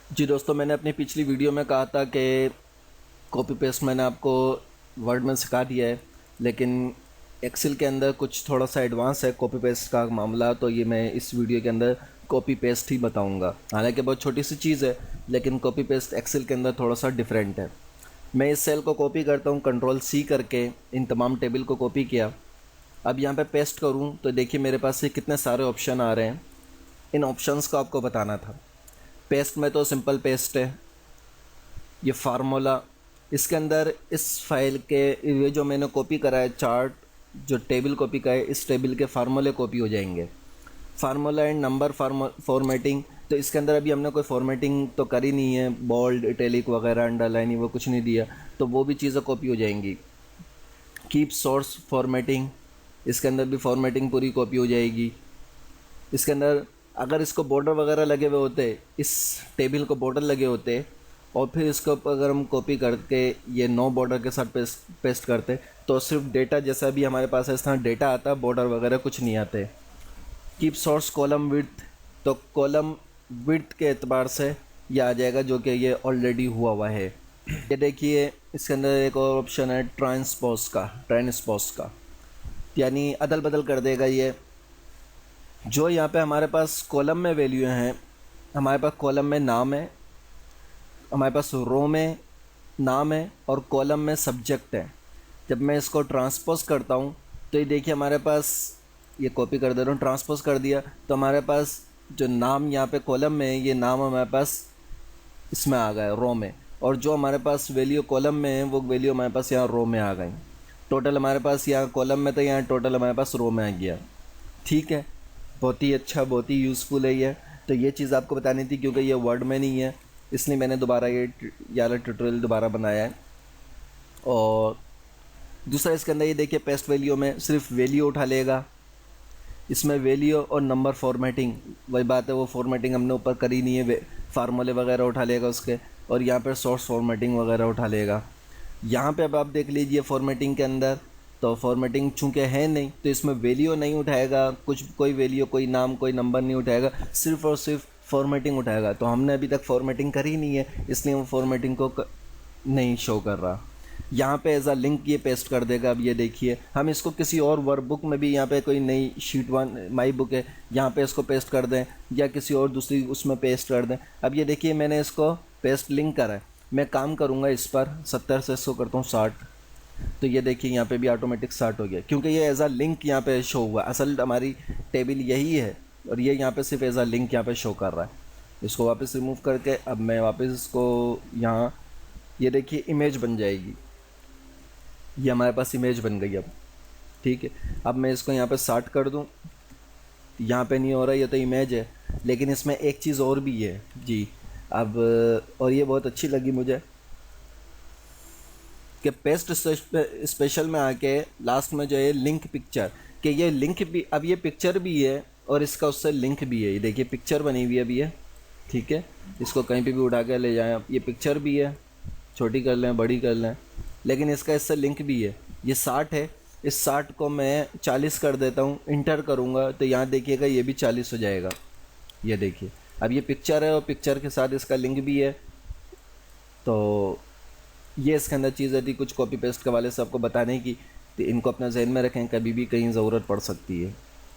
जी दोस्तों, मैंने अपनी पिछली वीडियो में कहा था कि कॉपी पेस्ट मैंने आपको वर्ड में सिखा दिया है, लेकिन एक्सेल के अंदर कुछ थोड़ा सा एडवांस है कॉपी पेस्ट का मामला। तो ये मैं इस वीडियो के अंदर कॉपी पेस्ट ही बताऊंगा। हालांकि बहुत छोटी सी चीज़ है, लेकिन कॉपी पेस्ट एक्सेल के अंदर थोड़ा सा डिफरेंट है। मैं इस सेल को कॉपी करता हूँ, कंट्रोल सी करके इन तमाम टेबल को कॉपी किया। अब यहाँ पे पेस्ट करूँ तो देखिए मेरे पास ये कितने सारे ऑप्शन आ रहे हैं। इन ऑप्शंस को आपको बताना था। पेस्ट में तो सिंपल पेस्ट है, ये फार्मूला इसके अंदर इस फाइल के ये जो मैंने कॉपी करा है चार्ट, जो टेबल कॉपी का है, इस टेबल के फार्मूले कॉपी हो जाएंगे। फार्मूला एंड नंबर फॉर्मेटिंग, तो इसके अंदर अभी हमने कोई फॉर्मेटिंग तो करी नहीं है, बोल्ड इटैलिक वगैरह अंडरलाइन वो कुछ नहीं दिया, तो वो भी चीज़ें कॉपी हो जाएंगी। कीप सोर्स फॉर्मेटिंग, इसके अंदर भी फॉर्मेटिंग पूरी कॉपी हो जाएगी। इसके अंदर अगर इसको बॉर्डर वगैरह लगे हुए होते, इस टेबल को बॉर्डर लगे होते और फिर इसको अगर हम कॉपी करके ये नो बॉर्डर के साथ पेस्ट करते, तो सिर्फ डेटा जैसा भी हमारे पास है इस तरह डेटा आता, बॉर्डर वगैरह कुछ नहीं आते। कीप सोर्स कॉलम विड्थ, तो कॉलम विड्थ के एतबार से ये आ जाएगा, जो कि ये ऑलरेडी हुआ है। ये देखिए इसके अंदर एक और ऑप्शन है ट्रांसपोज का, यानी अदल बदल कर देगा ये। जो यहाँ पे हमारे पास कॉलम में वैल्यू हैं, हमारे पास कॉलम में नाम है, हमारे पास रो में नाम है और कॉलम में सब्जेक्ट है। जब मैं इसको ट्रांसपोज करता हूँ तो ये देखिए हमारे पास, ये कॉपी कर दे रहा हूँ, ट्रांसपोज कर दिया तो हमारे पास जो नाम यहाँ पे कॉलम में है, ये नाम हमारे पास इसमें आ गया रो में, और जो हमारे पास वैल्यू कॉलम में है वो वैल्यू हमारे पास यहाँ रो में आ गई। टोटल हमारे पास यहाँ कॉलम में था, यहाँ टोटल हमारे पास रो में आ गया। ठीक है, बहुत ही अच्छा, बहुत ही यूज़फुल है ये। तो ये चीज़ आपको बतानी थी, क्योंकि ये वर्ड में नहीं है, इसलिए मैंने दोबारा ये वाला ट्यूटोरियल दोबारा बनाया है। और दूसरा इसके अंदर ये देखिए पेस्ट वैल्यू में सिर्फ वैल्यू उठा लेगा। इसमें वैल्यू और नंबर फॉर्मेटिंग वही बात है, वो फॉर्मेटिंग हमने ऊपर करी नहीं है, फार्मूले वगैरह उठा लेगा उसके, और यहाँ पर सोर्स फॉर्मेटिंग वगैरह उठा लेगा। यहाँ पे अब आप देख लीजिए फॉर्मेटिंग के अंदर, तो फॉर्मेटिंग चूँकि है नहीं तो इसमें वैल्यू नहीं उठाएगा, कुछ कोई वैल्यू, कोई नाम, कोई नंबर नहीं उठाएगा, सिर्फ और सिर्फ फॉर्मेटिंग उठाएगा। तो हमने अभी तक फॉर्मेटिंग करी नहीं है, इसलिए वो फॉर्मेटिंग को नहीं शो कर रहा। यहाँ पे एज अ लिंक ये पेस्ट कर देगा। अब ये देखिए हम इसको किसी और वर्क बुक में भी, यहाँ पे कोई नई शीट 1 माई बुक है, यहाँ पे इसको पेस्ट कर दें, या किसी और दूसरी उसमें पेस्ट कर दें। अब ये देखिए मैंने इसको पेस्ट लिंक करा है, मैं काम करूँगा इस पर 70 से इसको करता हूँ 60, तो ये देखिए यहाँ पे भी ऑटोमेटिक स्टार्ट हो गया, क्योंकि ये एज अ लिंक यहाँ पे शो हुआ। असल हमारी टेबल यही है और ये यहाँ पे सिर्फ एज अ लिंक यहाँ पे शो कर रहा है। इसको वापस रिमूव करके अब मैं वापस इसको यहाँ, ये देखिए इमेज बन जाएगी, ये हमारे पास इमेज बन गई अब। ठीक है, अब मैं इसको यहाँ पे स्टार्ट कर दूँ, यहाँ पे नहीं हो रहा, ये तो इमेज है, लेकिन इसमें एक चीज़ और भी है जी। अब और ये बहुत अच्छी लगी मुझे कि पेस्ट स्पेशल में आके लास्ट में जो है लिंक पिक्चर, कि ये लिंक भी, अब ये पिक्चर भी है और इसका उससे लिंक भी है। ये देखिए पिक्चर बनी हुई है अभी ये, ठीक है, इसको कहीं पे भी उठा के ले जाएं आप, ये पिक्चर भी है, छोटी कर लें बड़ी कर लें, लेकिन इसका इससे लिंक भी है। ये 60 है, इस 60 को मैं 40 कर देता हूँ, इंटर करूँगा तो यहाँ देखिएगा ये भी 40 हो जाएगा। ये देखिए अब ये पिक्चर है और पिक्चर के साथ इसका लिंक भी है। तो ये इसके अंदर चीज़ें थी कुछ कॉपी पेस्ट के वाले से आपको बताने की, तो इनको अपना जहन में रखें, कभी भी कहीं ज़रूरत पड़ सकती है।